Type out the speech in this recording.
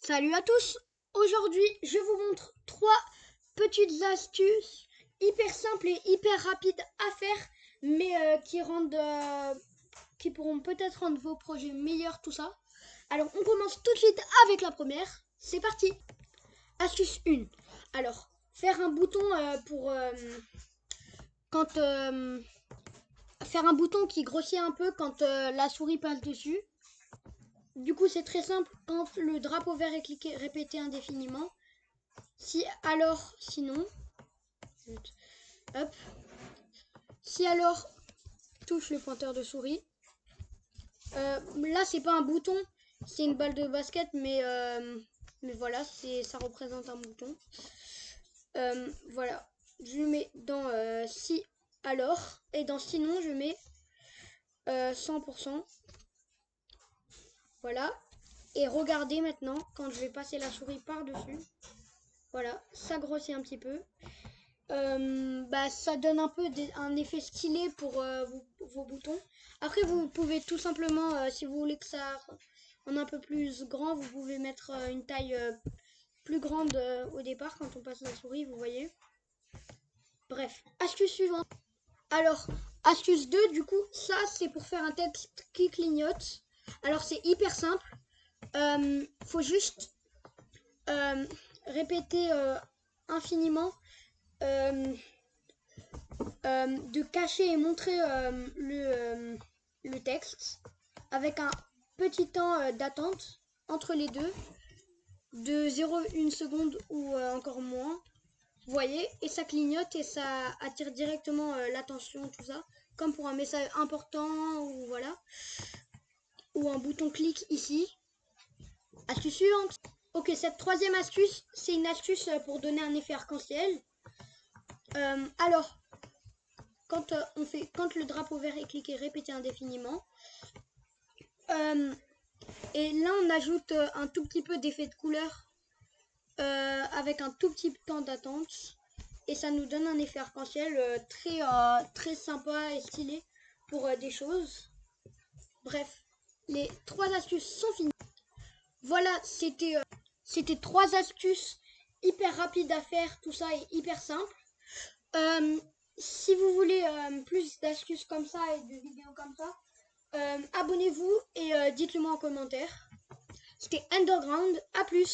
Salut à tous. Aujourd'hui, je vous montre trois petites astuces hyper simples et hyper rapides à faire, mais qui pourront peut-être rendre vos projets meilleurs, tout ça. Alors, on commence tout de suite avec la première. C'est parti. Astuce 1. Alors, faire un bouton pour quand faire un bouton qui grossit un peu quand la souris passe dessus. Du coup, c'est très simple. Quand le drapeau vert est cliqué, répétez indéfiniment. Sinon, hop. Si alors, touche le pointeur de souris. Là, c'est pas un bouton, c'est une balle de basket, mais voilà, ça représente un bouton. Voilà, je le mets dans si alors, et dans sinon, je mets 100%. Voilà. Et regardez maintenant, quand je vais passer la souris par-dessus, voilà, ça grossit un petit peu. Ça donne un peu un effet stylé pour vos boutons. Après, vous pouvez tout simplement, si vous voulez que ça en un peu plus grand, vous pouvez mettre une taille plus grande au départ quand on passe la souris, vous voyez. Bref, astuce suivante. Alors, astuce 2, du coup, ça c'est pour faire un texte qui clignote. Alors, c'est hyper simple. Faut juste répéter infiniment. De cacher et montrer le texte avec un petit temps d'attente entre les deux de 0,1 seconde ou encore moins. Vous voyez, et ça clignote et ça attire directement l'attention, tout ça, comme pour un message important ou voilà, ou un bouton clic ici. Astuce suivante. Ok, cette troisième astuce, c'est une astuce pour donner un effet arc-en-ciel. Alors, quand le drapeau vert est cliqué, répétez indéfiniment. Et là, on ajoute un tout petit peu d'effet de couleur avec un tout petit temps d'attente. Et ça nous donne un effet arc-en-ciel très sympa et stylé pour des choses. Bref, les trois astuces sont finies. Voilà, c'était trois astuces hyper rapides à faire, tout ça est hyper simple. Si vous voulez plus d'astuces comme ça et de vidéos comme ça, abonnez-vous et dites-le moi en commentaire. C'était Underground, à plus.